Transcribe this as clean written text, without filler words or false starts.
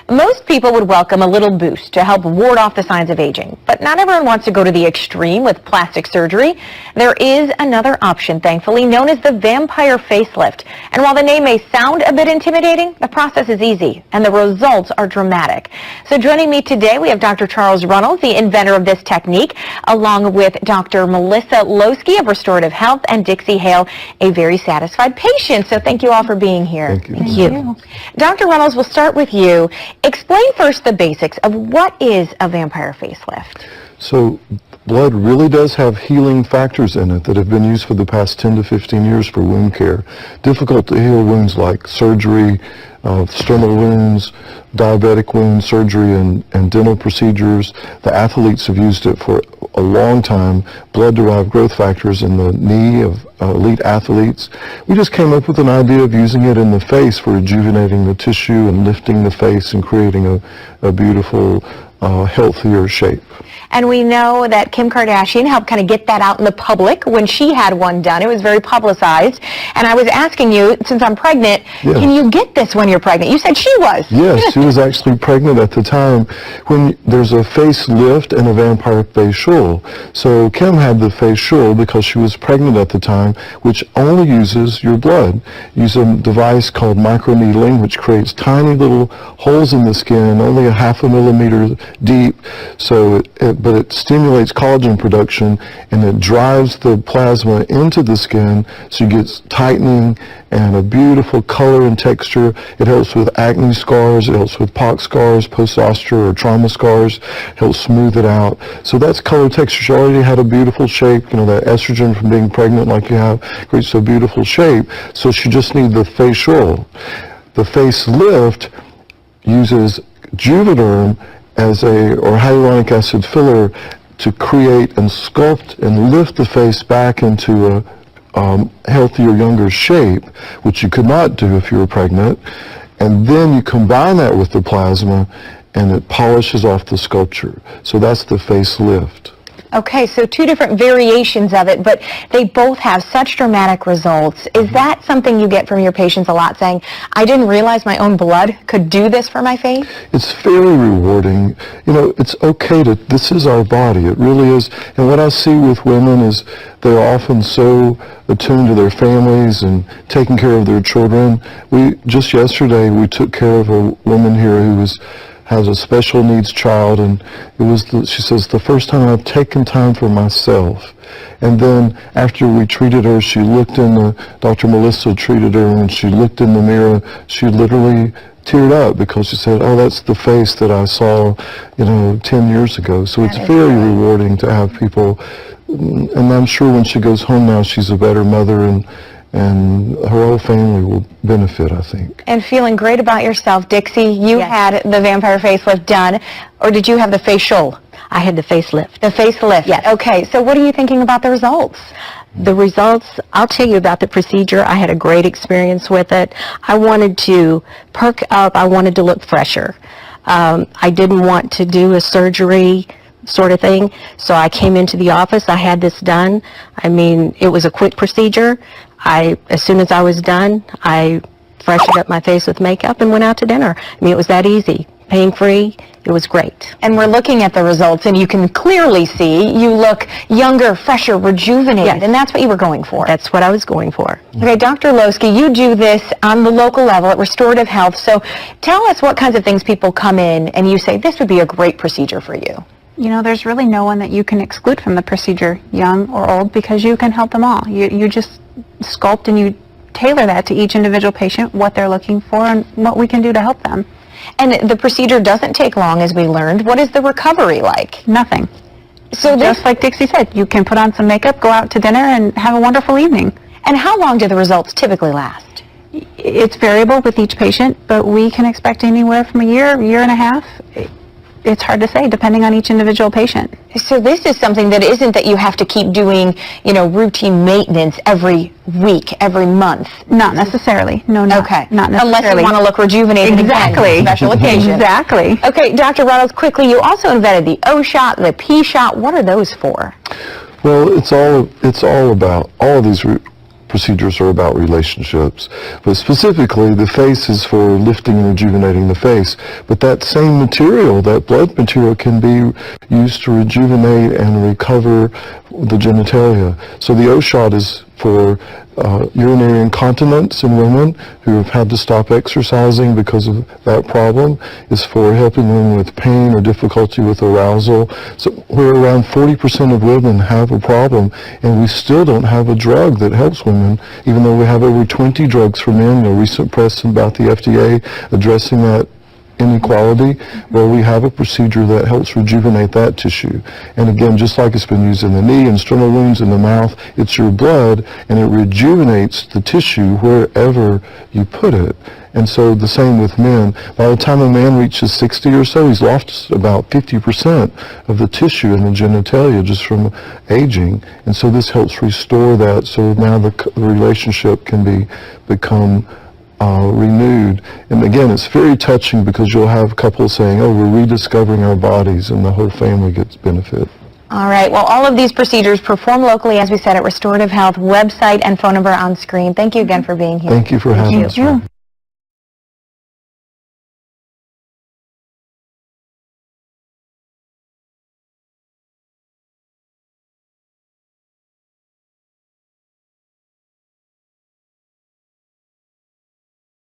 Most people would welcome a little boost to help ward off the signs of aging, but not everyone wants to go to the extreme with plastic surgery. There is another option, thankfully, known as the vampire facelift. And while the name may sound a bit intimidating, the process is easy and the results are dramatic. So joining me today, we have Dr. Charles Runnels, the inventor of this technique, along with Dr. Melissa Losky of Restorative Health and Dixie Hale, a very satisfied patient. So thank you all for being here. Thank you. Thank you. Dr. Runnels, we'll start with you. Explain first the basics of what is a vampire facelift. So blood really does have healing factors in it that have been used for the past 10 to 15 years for wound care. Difficult to heal wounds like surgery, sternal wounds, diabetic wound surgery, and dental procedures. The athletes have used it for a long time. Blood-derived growth factors in the knee of elite athletes. We just came up with an idea of using it in the face for rejuvenating the tissue and lifting the face and creating a beautiful, healthier shape. And we know that Kim Kardashian helped kind of get that out in the public when she had one done. It was very publicized. And I was asking you, since I'm pregnant, Yes. Can you get this when you're pregnant? You said she was. Yes, she was actually pregnant at the time when there's a facelift and a vampire facial. So Kim had the facial because she was pregnant at the time, which only uses your blood. Use a device called microneedling, which creates tiny little holes in the skin, only a half a millimeter deep. So but it stimulates collagen production and it drives the plasma into the skin, so you get tightening and a beautiful color and texture. It helps with acne scars, it helps with pox scars, post-oscar or trauma scars, helps smooth it out. So that's color texture. She already had a beautiful shape, you know, that estrogen from being pregnant like you have creates a beautiful shape, so she just needs the facial. The facelift uses Juvederm or hyaluronic acid filler to create and sculpt and lift the face back into a healthier, younger shape, which you could not do if you were pregnant. And then you combine that with the plasma and it polishes off the sculpture. So that's the facelift. Okay, so two different variations of it, but they both have such dramatic results. Is that something you get from your patients a lot, saying, I didn't realize my own blood could do this for my face? It's very rewarding. You know, it's okay this is our body. It really is. And what I see with women is they're often so attuned to their families and taking care of their children. Just yesterday, we took care of a woman here who has a special needs child, and she says, the first time I've taken time for myself. And then after we treated her, Dr. Melissa treated her, and when she looked in the mirror, she literally teared up because she said, oh, that's the face that I saw, 10 years ago. So it's very rewarding to have people, and I'm sure when she goes home now, she's a better mother, and her whole family will benefit, I think. And feeling great about yourself. Dixie, you had the vampire facelift done, or did you have the facial? I had the facelift. The facelift? Yes. Okay, so what are you thinking about the results? The results, I'll tell you about the procedure. I had a great experience with it. I wanted to perk up. I wanted to look fresher. I didn't want to do a surgery sort of thing, so I came into the office. I had this done. I mean, it was a quick procedure. As soon as I was done, I freshened up my face with makeup and went out to dinner. I mean, it was that easy. Pain-free. It was great. And we're looking at the results, and you can clearly see you look younger, fresher, rejuvenated, Yes. and that's what you were going for. That's what I was going for. Okay, Dr. Losky, you do this on the local level at Restorative Health, so tell us what kinds of things people come in and you say, this would be a great procedure for you. You know, there's really no one that you can exclude from the procedure, young or old, because you can help them all. You just sculpt and you tailor that to each individual patient, what they're looking for and what we can do to help them. And the procedure doesn't take long, as we learned. What is the recovery like? Nothing. So Just like Dixie said, you can put on some makeup, go out to dinner, and have a wonderful evening. And how long do the results typically last? It's variable with each patient, but we can expect anywhere from a year and a half. It's hard to say, depending on each individual patient. So this is something that isn't that you have to keep doing, routine maintenance every week, every month. Not necessarily. No, Okay. Not necessarily. Unless you want to look rejuvenated Exactly. again, special occasion. Exactly. Okay, Dr. Runnels, quickly, you also invented the O shot, the P shot. What are those for? Well, it's all about all of these procedures are about relationships. But specifically, the face is for lifting and rejuvenating the face. But that same material, that blood material, can be used to rejuvenate and recover the genitalia. So the O-shot is for urinary incontinence in women who have had to stop exercising because of that problem. It's for helping women with pain or difficulty with arousal. So where around 40% of women have a problem, and we still don't have a drug that helps women, even though we have over 20 drugs for men. Recent press about the FDA addressing that inequality, where we have a procedure that helps rejuvenate that tissue. And again, just like it's been used in the knee and sternal wounds in the mouth, it's your blood, and it rejuvenates the tissue wherever you put it. And so the same with men. By the time a man reaches 60 or so, he's lost about 50% of the tissue in the genitalia just from aging. And so this helps restore that, so now the relationship can become renewed. And again, it's very touching because you'll have couples saying, oh, we're rediscovering our bodies, and the whole family gets benefit. All right. Well, all of these procedures performed locally, as we said, at Restorative Health. Website and phone number on screen. Thank you again for being here. Thank you for having us.